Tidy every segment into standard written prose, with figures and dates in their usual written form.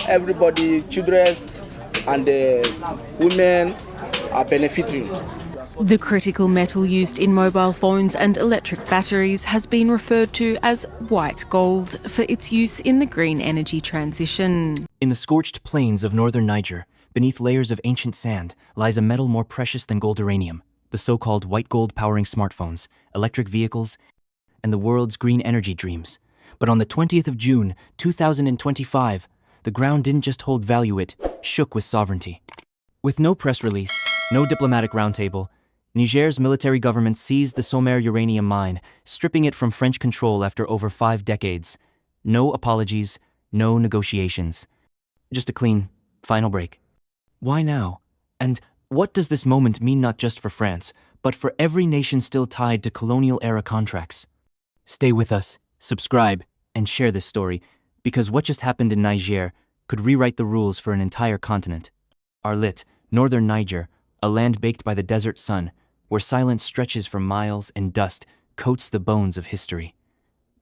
everybody, children and women are benefiting. The critical metal used in mobile phones and electric batteries has been referred to as white gold for its use in the green energy transition. In the scorched plains of northern Niger, beneath layers of ancient sand, lies a metal more precious than gold uranium, the so-called white gold powering smartphones, electric vehicles, and the world's green energy dreams. But on the 20th of June, 2025, the ground didn't just hold value, it shook with sovereignty. With no press release, no diplomatic roundtable, Niger's military government seized the Somair uranium mine, stripping it from French control after over 5 decades. No apologies, no negotiations. Just a clean, final break. Why now? And what does this moment mean not just for France, but for every nation still tied to colonial-era contracts? Stay with us, subscribe, and share this story, because what just happened in Niger could rewrite the rules for an entire continent. Arlit, northern Niger, a land baked by the desert sun, where silence stretches for miles and dust coats the bones of history.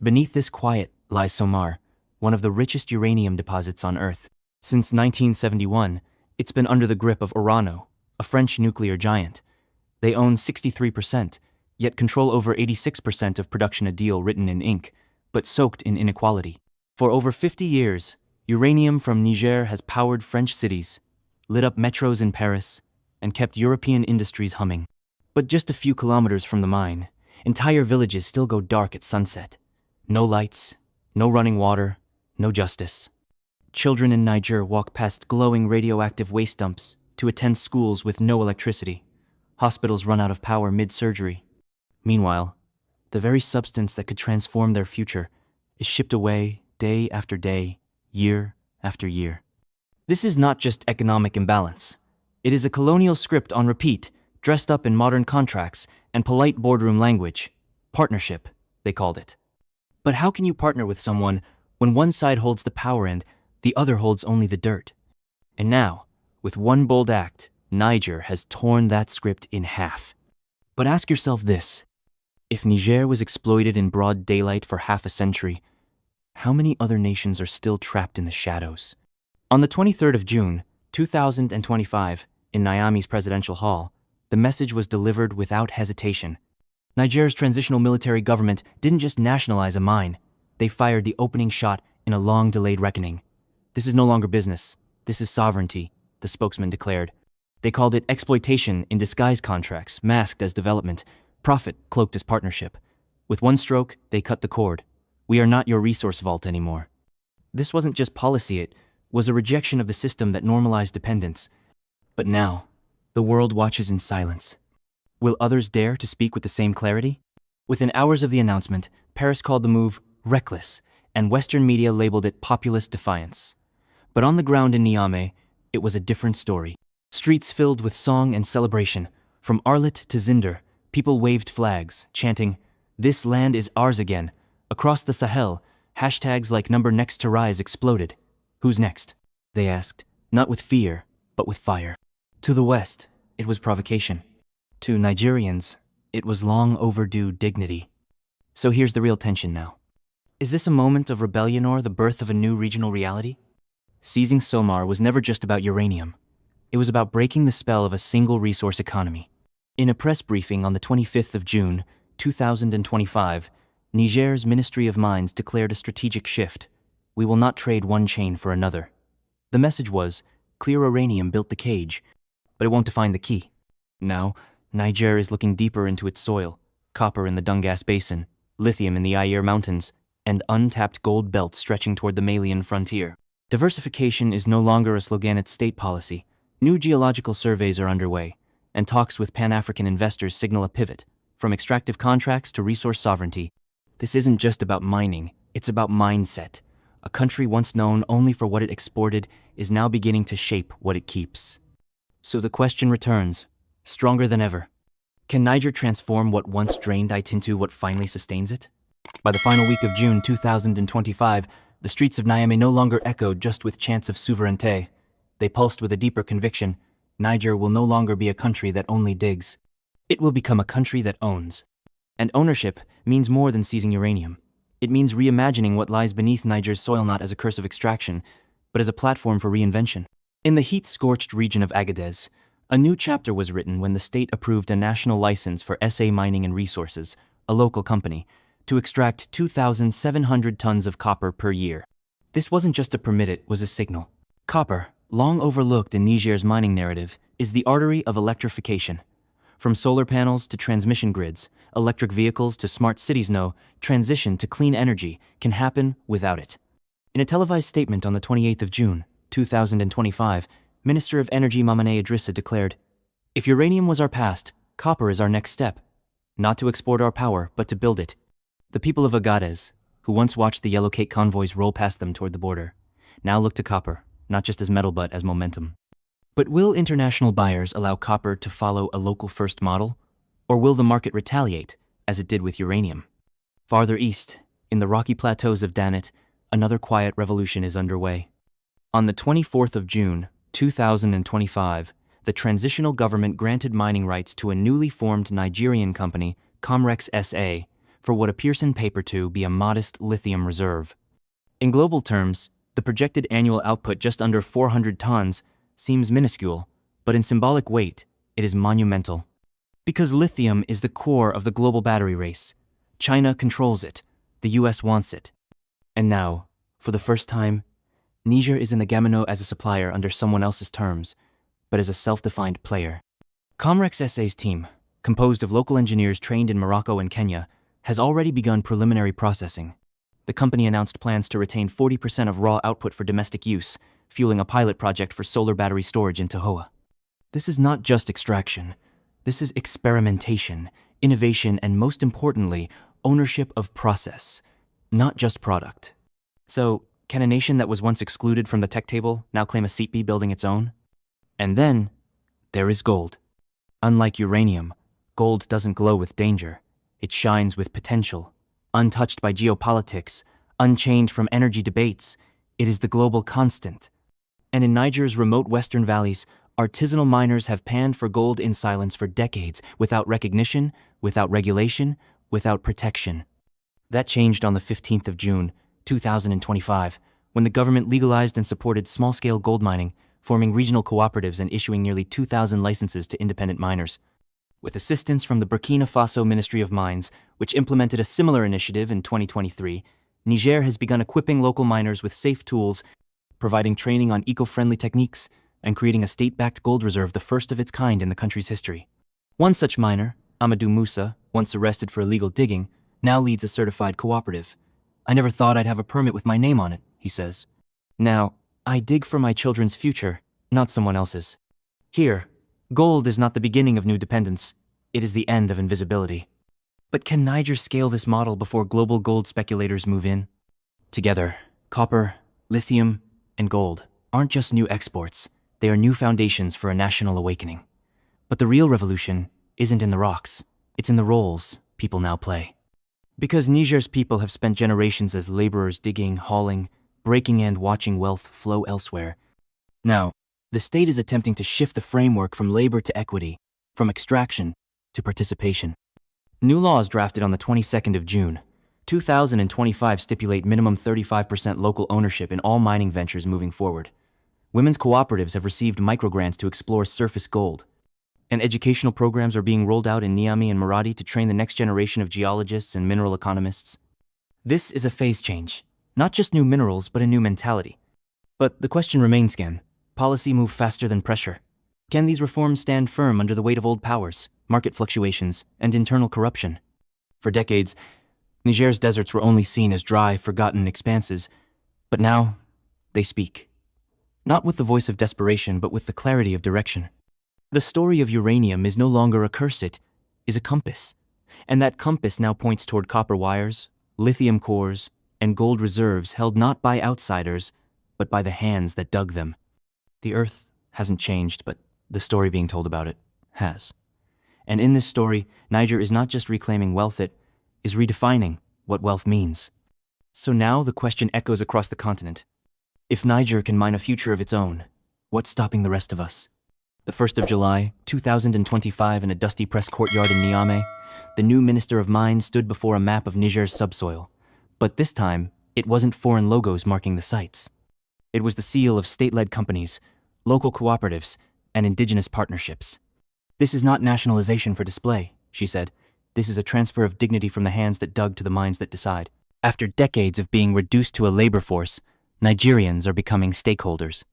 Beneath this quiet lies Somair, one of the richest uranium deposits on Earth. Since 1971, it's been under the grip of Urano, a French nuclear giant. They own 63%, yet control over 86% of production, a deal written in ink, but soaked in inequality. For over 50 years, uranium from Niger has powered French cities, lit up metros in Paris, and kept European industries humming. But just a few kilometers from the mine, entire villages still go dark at sunset. No lights, no running water, no justice. Children in Niger walk past glowing radioactive waste dumps to attend schools with no electricity. Hospitals run out of power mid-surgery. Meanwhile, the very substance that could transform their future is shipped away day after day, year after year. This is not just economic imbalance. It is a colonial script on repeat, dressed up in modern contracts and polite boardroom language. Partnership, they called it. But how can you partner with someone when one side holds the power and the other holds only the dirt? And now, with one bold act, Niger has torn that script in half. But ask yourself this: if Niger was exploited in broad daylight for half a century, how many other nations are still trapped in the shadows? On the 23rd of June, 2025, in Niamey's presidential hall, the message was delivered without hesitation. Niger's transitional military government didn't just nationalize a mine, they fired the opening shot in a long-delayed reckoning. This is no longer business, this is sovereignty, the spokesman declared. They called it exploitation in disguise contracts, masked as development, profit cloaked as partnership. With one stroke, they cut the cord. We are not your resource vault anymore. This wasn't just policy, it was a rejection of the system that normalized dependence. But now, the world watches in silence. Will others dare to speak with the same clarity? Within hours of the announcement, Paris called the move reckless, and Western media labeled it populist defiance. But on the ground in Niamey, it was a different story. Streets filled with song and celebration. From Arlit to Zinder, people waved flags, chanting, "This land is ours again." Across the Sahel, hashtags like "Number Next to Rise" exploded. Who's next? They asked, not with fear, but with fire. To the West, it was provocation. To Nigerians, it was long overdue dignity. So here's the real tension now. Is this a moment of rebellion or the birth of a new regional reality? Seizing Somair was never just about uranium. It was about breaking the spell of a single resource economy. In a press briefing on the 25th of June, 2025, Niger's Ministry of Mines declared a strategic shift. We will not trade one chain for another. The message was, clear uranium built the cage, but it won't define the key. Now, Niger is looking deeper into its soil, copper in the Dungas Basin, lithium in the Ayer Mountains, and untapped gold belts stretching toward the Malian frontier. Diversification is no longer a slogan, it's state policy. New geological surveys are underway, and talks with Pan-African investors signal a pivot, from extractive contracts to resource sovereignty. This isn't just about mining, it's about mindset. A country once known only for what it exported is now beginning to shape what it keeps. So the question returns, stronger than ever. Can Niger transform what once drained it into what finally sustains it? By the final week of June 2025, the streets of Niamey no longer echoed just with chants of souveraineté. They pulsed with a deeper conviction. Niger will no longer be a country that only digs. It will become a country that owns. And ownership means more than seizing uranium. It means reimagining what lies beneath Niger's soil not as a curse of extraction, but as a platform for reinvention. In the heat-scorched region of Agadez, a new chapter was written when the state approved a national license for SA Mining and Resources, a local company, to extract 2,700 tons of copper per year. This wasn't just a permit, it was a signal. Copper, long overlooked in Niger's mining narrative, is the artery of electrification. From solar panels to transmission grids, electric vehicles to smart cities, no transition to clean energy can happen without it. In a televised statement on the 28th of June, 2025, Minister of Energy Mamane Idrissa declared, "If uranium was our past, copper is our next step. Not to export our power, but to build it." The people of Agadez, who once watched the yellow cake convoys roll past them toward the border, now look to copper, not just as metal but as momentum. But will international buyers allow copper to follow a local-first model? Or will the market retaliate, as it did with uranium? Farther east, in the rocky plateaus of Danit, another quiet revolution is underway. On the 24th of June, 2025, the transitional government granted mining rights to a newly formed Nigerian company, Comrex SA, for what appears in paper to be a modest lithium reserve. In global terms, the projected annual output, just under 400 tons, seems minuscule, but in symbolic weight, it is monumental. Because lithium is the core of the global battery race. China controls it, the US wants it. And now, for the first time, Niger is in the gamino as a supplier under someone else's terms, but as a self-defined player. Comrex SA's team, composed of local engineers trained in Morocco and Kenya, has already begun preliminary processing. The company announced plans to retain 40% of raw output for domestic use, fueling a pilot project for solar battery storage in Tahoe. This is not just extraction. This is experimentation, innovation, and most importantly, ownership of process, not just product. So, can a nation that was once excluded from the tech table now claim a seat be building its own? And then, there is gold. Unlike uranium, gold doesn't glow with danger. It shines with potential. Untouched by geopolitics, unchained from energy debates, it is the global constant. And in Niger's remote western valleys, artisanal miners have panned for gold in silence for decades, without recognition, without regulation, without protection. That changed on the 15th of June, 2025, when the government legalized and supported small-scale gold mining, forming regional cooperatives and issuing nearly 2,000 licenses to independent miners. With assistance from the Burkina Faso Ministry of Mines, which implemented a similar initiative in 2023, Niger has begun equipping local miners with safe tools, providing training on eco-friendly techniques, and creating a state-backed gold reserve, the first of its kind in the country's history. One such miner, Amadou Moussa, once arrested for illegal digging, now leads a certified cooperative. "I never thought I'd have a permit with my name on it," he says. "Now, I dig for my children's future, not someone else's." Here, gold is not the beginning of new dependence, it is the end of invisibility. But can Niger scale this model before global gold speculators move in? Together, copper, lithium, and gold aren't just new exports, they are new foundations for a national awakening. But the real revolution isn't in the rocks, it's in the roles people now play. Because Niger's people have spent generations as laborers digging, hauling, breaking and watching wealth flow elsewhere. Now, the state is attempting to shift the framework from labor to equity, from extraction to participation. New laws drafted on the 22nd of June, 2025 stipulate minimum 35% local ownership in all mining ventures moving forward. Women's cooperatives have received microgrants to explore surface gold. And educational programs are being rolled out in Niamey and Maradi to train the next generation of geologists and mineral economists. This is a phase change, not just new minerals, but a new mentality. But the question remains, can policy move faster than pressure? Can these reforms stand firm under the weight of old powers, market fluctuations, and internal corruption? For decades, Niger's deserts were only seen as dry, forgotten expanses, but now they speak. Not with the voice of desperation, but with the clarity of direction. The story of uranium is no longer a curse, it is a compass. And that compass now points toward copper wires, lithium cores, and gold reserves held not by outsiders, but by the hands that dug them. The earth hasn't changed, but the story being told about it has. And in this story, Niger is not just reclaiming wealth, it is redefining what wealth means. So now the question echoes across the continent. If Niger can mine a future of its own, what's stopping the rest of us? The 1st of July, 2025, in a dusty press courtyard in Niamey, the new Minister of Mines stood before a map of Niger's subsoil. But this time, it wasn't foreign logos marking the sites. It was the seal of state-led companies, local cooperatives, and indigenous partnerships. "This is not nationalization for display," she said. "This is a transfer of dignity from the hands that dug to the minds that decide." After decades of being reduced to a labor force, Nigerians are becoming stakeholders.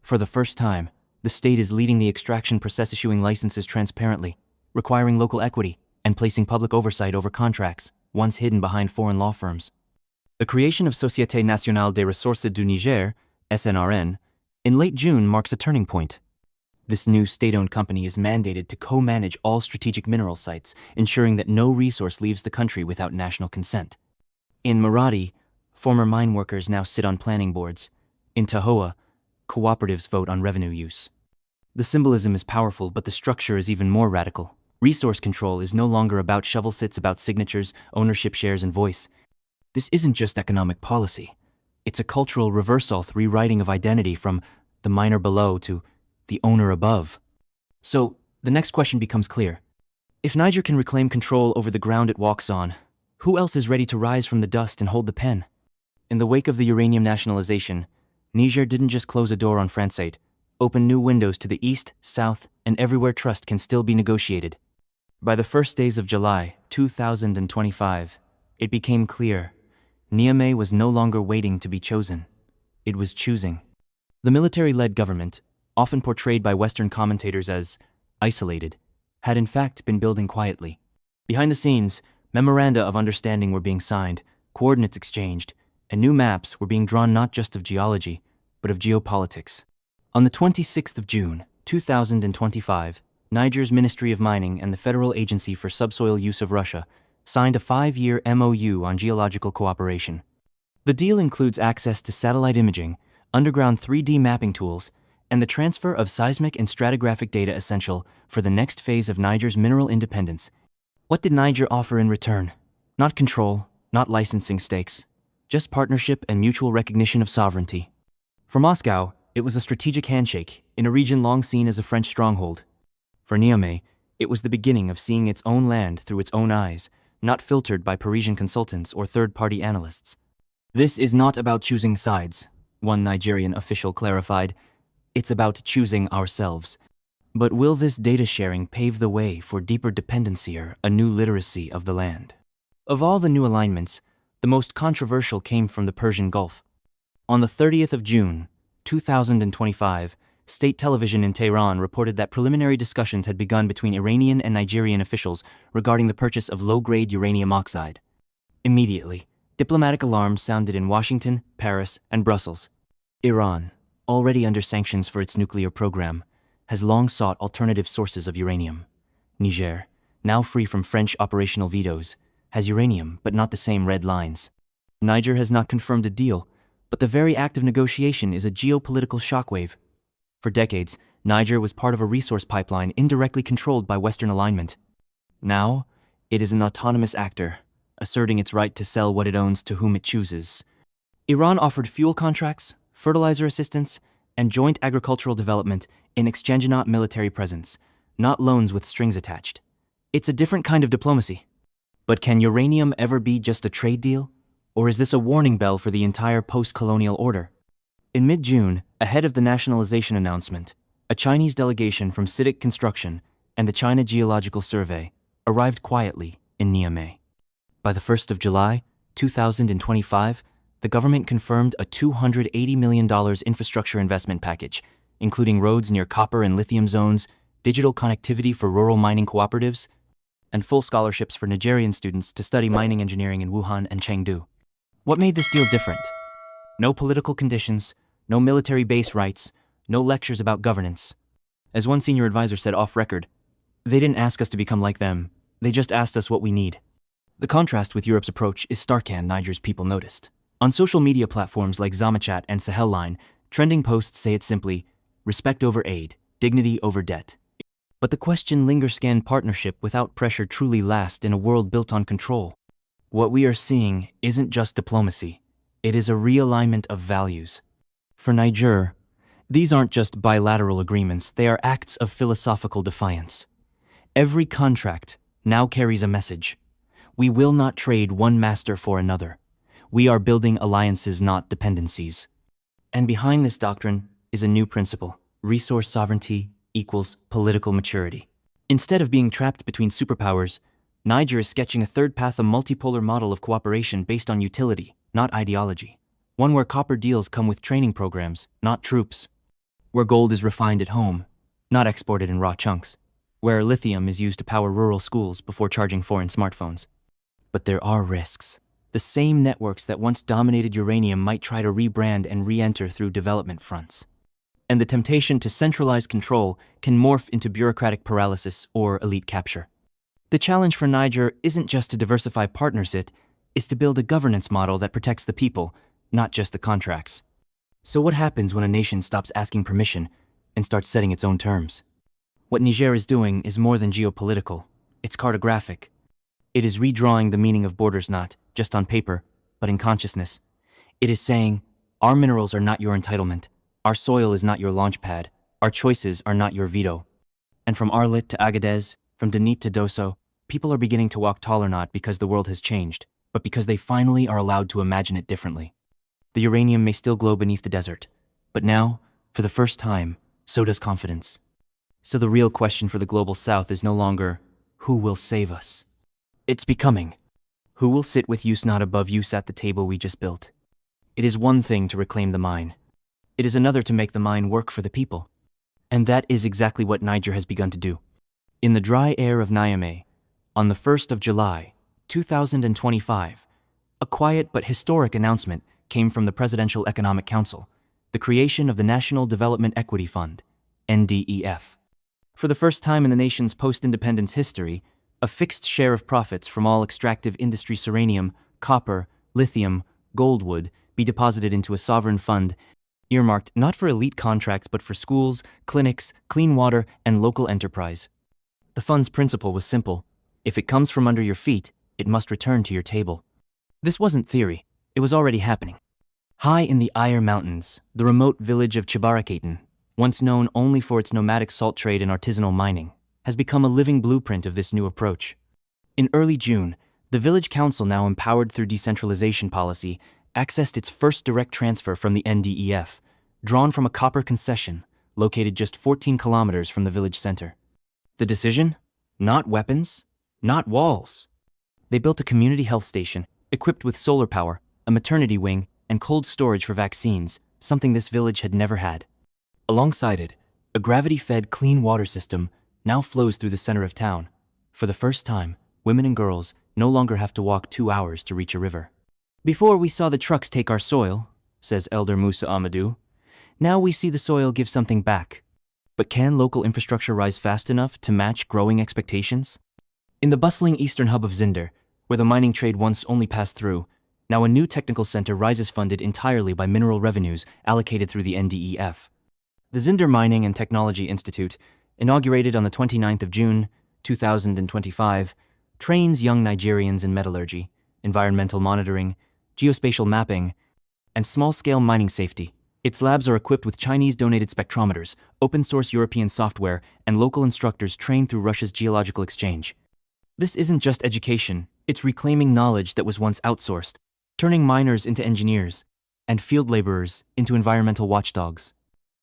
For the first time, the state is leading the extraction process, issuing licenses transparently, requiring local equity, and placing public oversight over contracts, once hidden behind foreign law firms. The creation of Société Nationale des Ressources du Niger, SNRN, in late June marks a turning point. This new state-owned company is mandated to co-manage all strategic mineral sites, ensuring that no resource leaves the country without national consent. In Maradi, former mine workers now sit on planning boards. In Tahoa, cooperatives vote on revenue use. The symbolism is powerful, but the structure is even more radical. Resource control is no longer about shovels, it's about signatures, ownership shares, and voice. This isn't just economic policy. It's a cultural reversal, rewriting of identity from the miner below to the owner above. So, the next question becomes clear. If Niger can reclaim control over the ground it walks on, who else is ready to rise from the dust and hold the pen? In the wake of the uranium nationalization, Niger didn't just close a door on Francais, open new windows to the east, south, and everywhere trust can still be negotiated. By the first days of July 2025, it became clear Niamey was no longer waiting to be chosen. It was choosing. The military-led government, often portrayed by Western commentators as isolated, had in fact been building quietly. Behind the scenes, memoranda of understanding were being signed, coordinates exchanged, and new maps were being drawn not just of geology, but of geopolitics. On the 26th of June, 2025, Niger's Ministry of Mining and the Federal Agency for Subsoil Use of Russia signed a 5-year MOU on geological cooperation. The deal includes access to satellite imaging, underground 3D mapping tools, and the transfer of seismic and stratigraphic data essential for the next phase of Niger's mineral independence. What did Niger offer in return? Not control, not licensing stakes, just partnership and mutual recognition of sovereignty. For Moscow, it was a strategic handshake in a region long seen as a French stronghold. For Niamey, it was the beginning of seeing its own land through its own eyes, not filtered by Parisian consultants or third-party analysts. "This is not about choosing sides," one Nigerian official clarified. "It's about choosing ourselves." But will this data sharing pave the way for deeper dependency or a new literacy of the land? Of all the new alignments, the most controversial came from the Persian Gulf. On the 30th of June, 2025, state television in Tehran reported that preliminary discussions had begun between Iranian and Nigerian officials regarding the purchase of low-grade uranium oxide. Immediately, diplomatic alarms sounded in Washington, Paris, and Brussels. Iran, already under sanctions for its nuclear program, has long sought alternative sources of uranium. Niger, now free from French operational vetoes, has uranium but not the same red lines. Niger has not confirmed a deal, but the very act of negotiation is a geopolitical shockwave. For decades, Niger was part of a resource pipeline indirectly controlled by Western alignment. Now, it is an autonomous actor, asserting its right to sell what it owns to whom it chooses. Iran offered fuel contracts, fertilizer assistance, and joint agricultural development in exchange, not military presence, not loans with strings attached. It's a different kind of diplomacy. But can uranium ever be just a trade deal? Or is this a warning bell for the entire post-colonial order? In mid-June, ahead of the nationalization announcement, a Chinese delegation from CITIC Construction and the China Geological Survey arrived quietly in Niamey. By the 1st of July, 2025, the government confirmed a $280 million infrastructure investment package, including roads near copper and lithium zones, digital connectivity for rural mining cooperatives, and full scholarships for Nigerian students to study mining engineering in Wuhan and Chengdu. What made this deal different? No political conditions, no military base rights, no lectures about governance. As one senior advisor said off record, "They didn't ask us to become like them, they just asked us what we need." The contrast with Europe's approach is stark, and Niger's people noticed. On social media platforms like Zamachat and Sahel Line, trending posts say it simply, "Respect over aid, dignity over debt." But the question lingers: can partnership without pressure truly last in a world built on control? What we are seeing isn't just diplomacy, it is a realignment of values. For Niger, these aren't just bilateral agreements, they are acts of philosophical defiance. Every contract now carries a message. We will not trade one master for another. We are building alliances, not dependencies. And behind this doctrine is a new principle: resource sovereignty equals political maturity. Instead of being trapped between superpowers, Niger is sketching a third path, a multipolar model of cooperation based on utility, not ideology. One where copper deals come with training programs, not troops. Where gold is refined at home, not exported in raw chunks. Where lithium is used to power rural schools before charging foreign smartphones. But there are risks. The same networks that once dominated uranium might try to rebrand and re-enter through development fronts. And the temptation to centralize control can morph into bureaucratic paralysis or elite capture. The challenge for Niger isn't just to diversify partners, it is to build a governance model that protects the people, not just the contracts. So what happens when a nation stops asking permission and starts setting its own terms? What Niger is doing is more than geopolitical, it's cartographic. It is redrawing the meaning of borders not just on paper, but in consciousness. It is saying, our minerals are not your entitlement, our soil is not your launch pad, our choices are not your veto. And from Arlit to Agadez, from Denit to Dosso, people are beginning to walk taller not because the world has changed, but because they finally are allowed to imagine it differently. The uranium may still glow beneath the desert, but now, for the first time, so does confidence. So the real question for the global south is no longer, who will save us? It's becoming, who will sit with use not above use at the table we just built? It is one thing to reclaim the mine. It is another to make the mine work for the people. And that is exactly what Niger has begun to do. In the dry air of Niamey, on the 1st of July, 2025, a quiet but historic announcement came from the Presidential Economic Council, the creation of the National Development Equity Fund, NDEF. For the first time in the nation's post-independence history, a fixed share of profits from all extractive industry uranium, copper, lithium, gold would be deposited into a sovereign fund earmarked not for elite contracts but for schools, clinics, clean water, and local enterprise. The fund's principle was simple: if it comes from under your feet, it must return to your table. This wasn't theory, it was already happening. High in the Ayer Mountains, the remote village of Chibarakaten, once known only for its nomadic salt trade and artisanal mining, has become a living blueprint of this new approach. In early June, the village council, now empowered through decentralization policy, accessed its first direct transfer from the NDEF, drawn from a copper concession located just 14 kilometers from the village center. The decision? Not weapons, not walls. They built a community health station, equipped with solar power, a maternity wing, and cold storage for vaccines, something this village had never had. Alongside it, a gravity-fed clean water system now flows through the center of town. For the first time, women and girls no longer have to walk 2 hours to reach a river. Before we saw the trucks take our soil, says Elder Musa Amadou. Now we see the soil give something back. But can local infrastructure rise fast enough to match growing expectations? In the bustling eastern hub of Zinder, where the mining trade once only passed through, now a new technical center rises funded entirely by mineral revenues allocated through the NDEF. The Zinder Mining and Technology Institute, inaugurated on the 29th of June, 2025, trains young Nigerians in metallurgy, environmental monitoring, geospatial mapping, and small-scale mining safety. Its labs are equipped with Chinese-donated spectrometers, open-source European software, and local instructors trained through Russia's geological exchange. This isn't just education, it's reclaiming knowledge that was once outsourced, turning miners into engineers, and field laborers into environmental watchdogs.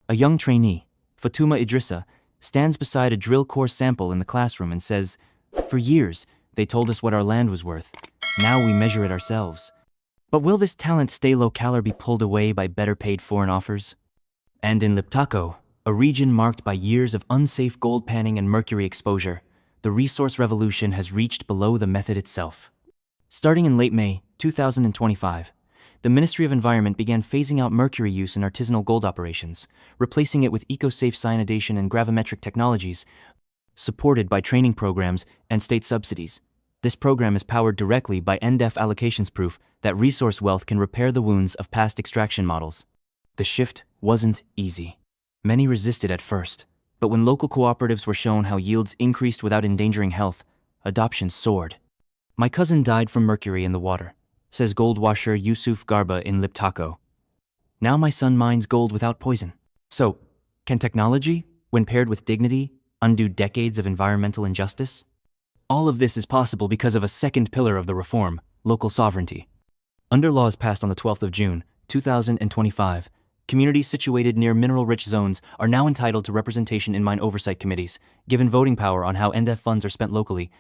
A young trainee, Fatuma Idrissa, stands beside a drill core sample in the classroom and says, "For years, they told us what our land was worth. Now we measure it ourselves." But will this talent stay local or be pulled away by better-paid foreign offers? And in Liptako, a region marked by years of unsafe gold panning and mercury exposure, the resource revolution has reached below the method itself. Starting in late May 2025, the Ministry of Environment began phasing out mercury use in artisanal gold operations, replacing it with eco-safe cyanidation and gravimetric technologies, supported by training programs and state subsidies. This program is powered directly by NDEF allocations, proof that resource wealth can repair the wounds of past extraction models. The shift wasn't easy. Many resisted at first, but when local cooperatives were shown how yields increased without endangering health, adoption soared. "My cousin died from mercury in the water," says gold washer Yusuf Garba in Liptako. "Now my son mines gold without poison." So, can technology, when paired with dignity, undo decades of environmental injustice? All of this is possible because of a second pillar of the reform, local sovereignty. Under laws passed on the 12th of June, 2025, Communities situated near mineral-rich zones are now entitled to representation in mine oversight committees, given voting power on how NDEF funds are spent locally,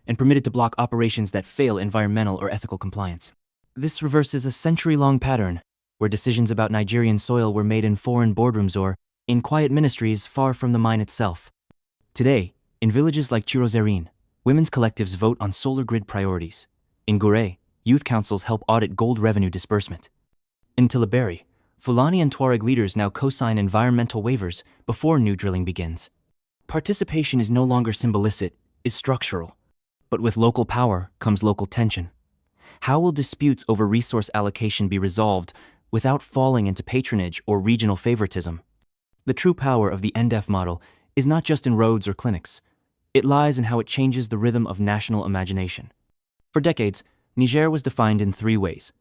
and permitted to block operations that fail environmental or ethical compliance. This reverses a century-long pattern where decisions about Nigerian soil were made in foreign boardrooms or in quiet ministries far from the mine itself. Today, in villages like Chirozerine, women's collectives vote on solar grid priorities. In Gore, youth councils help audit gold revenue disbursement. In Tilaberi, Fulani and Tuareg leaders now co-sign environmental waivers before new drilling begins. Participation is no longer symbolistic, it's structural. But with local power comes local tension. How will disputes over resource allocation be resolved without falling into patronage or regional favoritism? The true power of the NDEF model is not just in roads or clinics. It lies in how it changes the rhythm of national imagination. For decades, Niger was defined in three ways: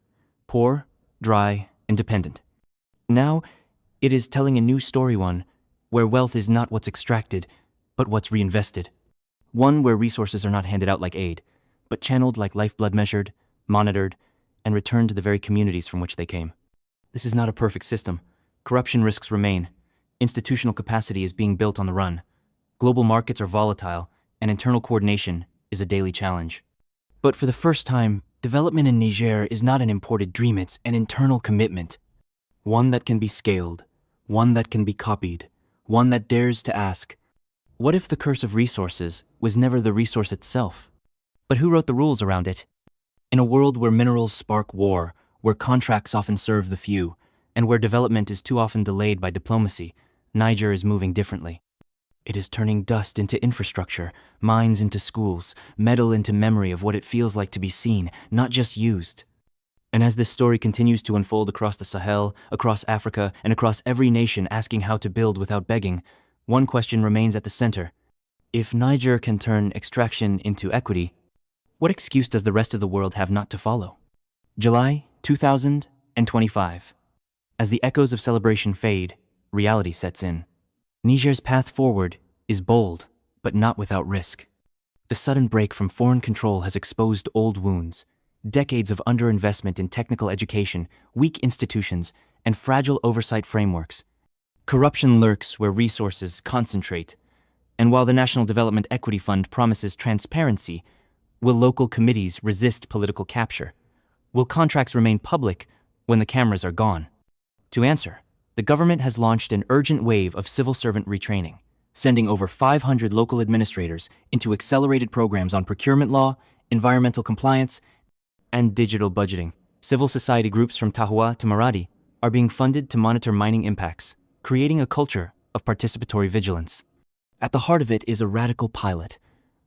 poor, dry, and dependent. Now, it is telling a new story, one where wealth is not what's extracted, but what's reinvested. One where resources are not handed out like aid, but channeled like lifeblood, measured, monitored, and returned to the very communities from which they came. This is not a perfect system. Corruption risks remain. Institutional capacity is being built on the run. Global markets are volatile, and internal coordination is a daily challenge. But for the first time, development in Niger is not an imported dream, it's an internal commitment. One that can be scaled, one that can be copied, one that dares to ask, what if the curse of resources was never the resource itself? But who wrote the rules around it? In a world where minerals spark war, where contracts often serve the few, and where development is too often delayed by diplomacy, Niger is moving differently. It is turning dust into infrastructure, mines into schools, metal into memory of what it feels like to be seen, not just used. And as this story continues to unfold across the Sahel, across Africa, and across every nation asking how to build without begging, one question remains at the center. If Niger can turn extraction into equity, what excuse does the rest of the world have not to follow? July 2025. As the echoes of celebration fade, reality sets in. Niger's path forward is bold, but not without risk. The sudden break from foreign control has exposed old wounds. Decades of underinvestment in technical education, weak institutions, and fragile oversight frameworks. Corruption lurks where resources concentrate. And while the National Development Equity Fund promises transparency, will local committees resist political capture? Will contracts remain public when the cameras are gone? To answer, the government has launched an urgent wave of civil servant retraining, sending over 500 local administrators into accelerated programs on procurement law, environmental compliance, and digital budgeting. Civil society groups from Tahua to Maradi are being funded to monitor mining impacts, creating a culture of participatory vigilance. At the heart of it is a radical pilot,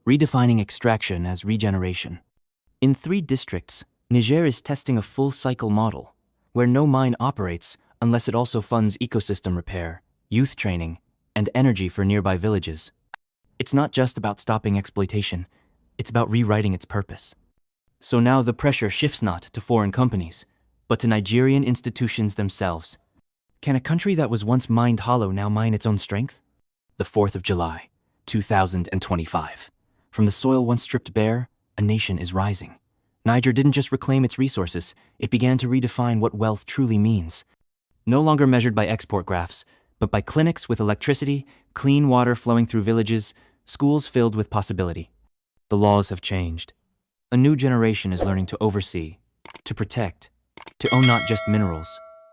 redefining extraction as regeneration. In 3 districts, Niger is testing a full-cycle model, where no mine operates unless it also funds ecosystem repair, youth training, and energy for nearby villages. It's not just about stopping exploitation, it's about rewriting its purpose. So now the pressure shifts not to foreign companies, but to Nigerian institutions themselves. Can a country that was once mined hollow now mine its own strength? The 4th of July, 2025. From the soil once stripped bare, a nation is rising. Niger didn't just reclaim its resources, it began to redefine what wealth truly means. No longer measured by export graphs, but by clinics with electricity, clean water flowing through villages, schools filled with possibility. The laws have changed. A new generation is learning to oversee, to protect, to own not just minerals,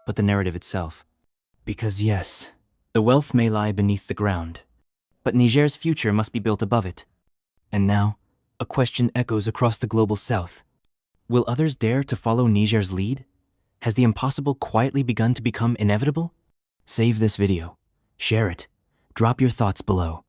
but the narrative itself. Because yes, the wealth may lie beneath the ground, but Niger's future must be built above it. And now, a question echoes across the global south. Will others dare to follow Niger's lead? Has the impossible quietly begun to become inevitable? Save this video, share it, drop your thoughts below.